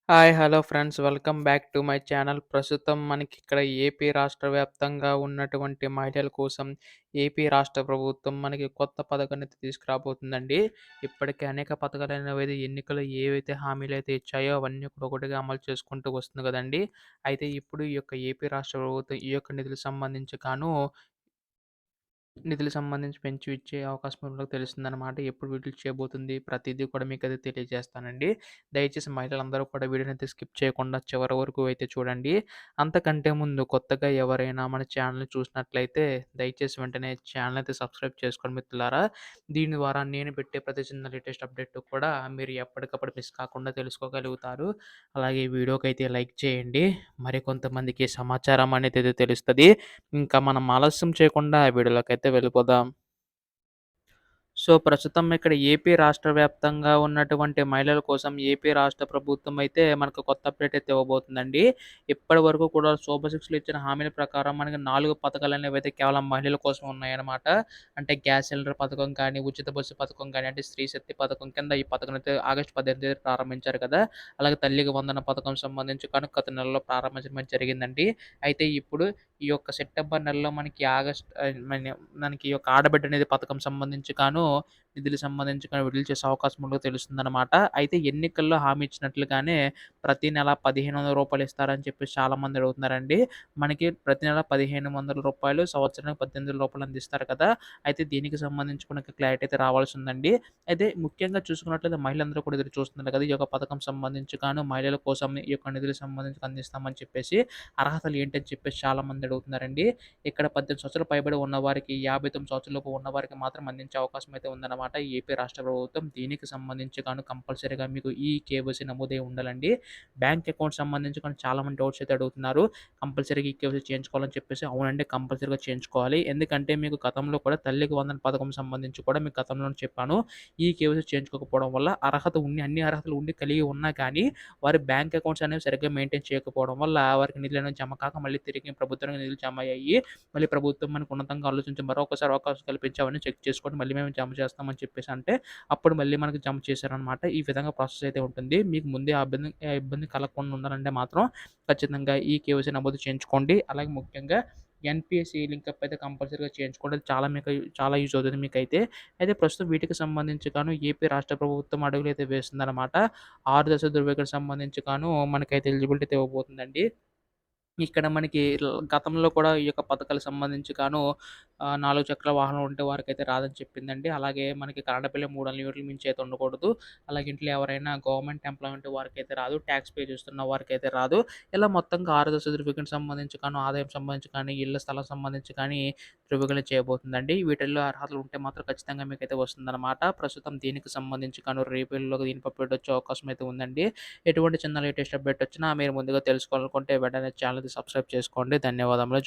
Hi! Hello friends. Welcome back to my channel. ప్రస్తుతం మనకిక్కడ AP రాష్ట్ర వ్యాప్తంగా ఉన్నటువంటి మహిళల కోసం ఏపీ రాష్ట్ర ప్రభుత్వం మనకి కొత్త పథకాన్ని తీసుకురాబోతుందండి. ఇప్పటికే అనేక పథకాలనేవి ఎన్నికలు ఏవైతే హామీలైతే ఇచ్చాయో అవన్నీ కూడా ఒకటిగా అమలు చేసుకుంటూ వస్తుంది గదండీ! అయితే ఇప్పుడు ఈ యొక్క ఏపీ రాష్ట్ర ప్రభుత్వం ఈ యొక్క నిధులకు సంబంధించి నిధులకు సంబంధించి పెంచి ఇచ్చే అవకాశం ఉన్నట్టు తెలుస్తుందనమాట. ఎప్పుడు విడుదల చేయబోతుంది ప్రతీదీ కూడా మీకైతే తెలియజేస్తానండి. దయచేసి మహిళలందరూ కూడా వీడియోనైతే స్కిప్ చేయకుండా చివరి వరకు అయితే చూడండి. అంతకంటే ముందు కొత్తగా ఎవరైనా మన ఛానెల్‌ని చూసినట్లయితే దయచేసి వెంటనే ఛానెల్ అయితే సబ్స్క్రైబ్ చేసుకోండి మిత్రులారా. దీని ద్వారా నేను పెట్టే ప్రతి చిన్న లేటెస్ట్ అప్డేట్ కూడా మీరు ఎప్పటికప్పుడు మిస్ కాకుండా తెలుసుకోగలుగుతారు. అలాగే ఈ వీడియోకైతే లైక్ చేయండి. మరికొంతమందికి సమాచారం అనేది తెలుస్తది. ఇంకా మనం ఆలస్యం చేయకుండా వీడియోలోకైతే వెళ్ళిపోదాం. సో, ప్రస్తుతం ఇక్కడ ఏపీ రాష్ట్ర వ్యాప్తంగా ఉన్నటువంటి మహిళల కోసం ఏపీ రాష్ట్ర ప్రభుత్వం అయితే మనకు కొత్త అప్డేట్ అయితే ఇవ్వబోతుందండి. ఇప్పటి వరకు కూడా సూపర్ సిక్స్‌లో ఇచ్చిన హామీల ప్రకారం మనకి 4 పథకాలనేవైతే కేవలం మహిళల కోసం ఉన్నాయన్నమాట. అంటే గ్యాస్ సిలిండర్ పథకం కానీ, ఉచిత బస్సు పథకం కానీ, అంటే స్త్రీ శక్తి పథకం కింద ఈ పథకం అయితే ఆగస్టు 18 ప్రారంభించారు కదా! అలాగే తల్లికి వందన పథకం సంబంధించి కానీ గత నెలలో ప్రారంభించడం అయితే జరిగిందండి. అయితే ఇప్పుడు ఈ యొక్క సెప్టెంబర్ నెలలో మనకి మనకి ఈ యొక్క ఆడబిడ్డ నిధి పథకం సంబంధించి నిధులకు సంబంధించి విడుదల చేసే అవకాశం ఉన్నట్టు తెలుస్తుందనమాట. అయితే ఎన్నికల్లో హామీ ఇచ్చినట్లుగానే ప్రతి నెల రూ. 1500 ఇస్తారని చెప్పేసి చాలామంది అడుగుతున్నారండి. మనకి ప్రతి నెల రూ. 1500 సంవత్సరానికి రూ. 18,000 అందిస్తారు కదా! అయితే దీనికి సంబంధించి కూడా క్లారిటీ అయితే రావాల్సి ఉందండి. అయితే ముఖ్యంగా చూసుకున్నట్లయితే మహిళలందరూ కూడా ఎదురు చూస్తున్నారు కదా! ఈ యొక్క పథకం సంబంధించి మహిళల కోసం ఈ యొక్క నిధులకు సంబంధించి అందిస్తామని చెప్పేసి. అర్హతలు ఏంటని చెప్పేసి చాలామంది అడుగుతున్నారండి. ఇక్కడ 18 సంవత్సరాలు పైబడి ఉన్నవారికి, 59 సంవత్సరాలలోపు ఉన్నవారికి మాత్రం అందించే అవకాశం అయితే ఉందన్నమాట. ఈ ఏపీ రాష్ట్ర ప్రభుత్వం దీనికి సంబంధించి కంపల్సరీగా మీకు ఈ కేవైసీ నమోదై ఉండాలండి. బ్యాంక్ అకౌంట్ సంబంధించి చాలామంది డౌట్స్ అయితే అడుగుతున్నారు. కంపల్సరీగా ఈ కేవైసీ చేయించుకోవాలని చెప్పేసి అవునండి, కంపల్సరీగా చేయించుకోవాలి. ఎందుకంటే మీకు గతంలో కూడా తల్లికి వందన పథకం సంబంధించి కూడా మీకు గతంలోనే చెప్పాను. ఈ కేవైసీ చేయించుకోకపోవడం వల్ల అన్ని అర్హతలు ఉండి కలిగి ఉన్నా కానీ వారి బ్యాంక్ అకౌంట్స్ అనేవి సరిగ్గా మెయింటైన్ చేయకపోవడం వల్ల వారికి నిధులనేవి జమ కాక మళ్ళీ తిరిగి ప్రభుత్వానికి నిధులు జమ అయ్యాయి. మళ్ళీ ప్రభుత్వం మనకు ఉన్నతంగా ఆలోచించి మరొకసారి అవకాశం కల్పించి అవన్నీ చెక్ చేసుకొని మళ్ళీ మేము జమ చేస్తామని చెప్పేసి అంటే అప్పుడు మళ్ళీ మనకు జమ చేశారనమాట. ఈ విధంగా ప్రాసెస్ అయితే ఉంటుంది. మీకు ముందే ఆ ఇబ్బంది కలగకుండా ఉండాలంటే మాత్రం ఖచ్చితంగా ఈ కేవైసీ నమోదు చేయించుకోండి. అలాగే ముఖ్యంగా ఎన్‌పీఎస్ లింకప్ అయితే కంపల్సరీగా చేయించుకోండి. అది చాలా యూజ్ అవుతుంది మీకైతే. అయితే ప్రస్తుతం వీటికి సంబంధించి ఏపీ రాష్ట్ర ప్రభుత్వం అడుగులైతే వేస్తుందనమాట. 6 దశల ధృవీకరణకు సంబంధించి మనకైతే ఎలిజిబిలిటీ అయితే ఇవ్వబోతుందండి. ఇక్కడ మనకి గతంలో కూడా ఈ యొక్క పథకాలకు సంబంధించి 4 చక్రాల వాహనం ఉంటే వారికైతే రాదని చెప్పిందండి. అలాగే మనకి కరెంట్ బిల్లు 300 యూనిట్ల మించి అయితే ఉండకూడదు. అలాగే ఇంట్లో ఎవరైనా గవర్నమెంట్ ఎంప్లాయీ ఉంటే వారికైతే రాదు. టాక్స్ పే చేస్తున్న వారికైతే రాదు. ఇలా మొత్తంగా 6 దశల ధృవీకరణకు సంబంధించి ఆదాయం సంబంధించి ఇళ్ల స్థలం సంబంధించి ధృవీకరణ చేయబోతుందండి. వీటిల్లో అర్హతలు ఉంటే మాత్రం ఖచ్చితంగా మీకైతే వస్తుందన్నమాట. ప్రస్తుతం దీనికి సంబంధించి రేపుల్లో దీనికి అప్డేట్ వచ్చే అవకాశం అయితే ఉందండి. ఎటువంటి చిన్న లేటెస్ట్ అప్డేట్ వచ్చినా మీరు ముందుగా తెలుసుకోవాలనుకుంటే వెంటనే ఛానెల్‌ని సబ్స్క్రైబ్ చేసుకోండి. ధన్యవాదములు.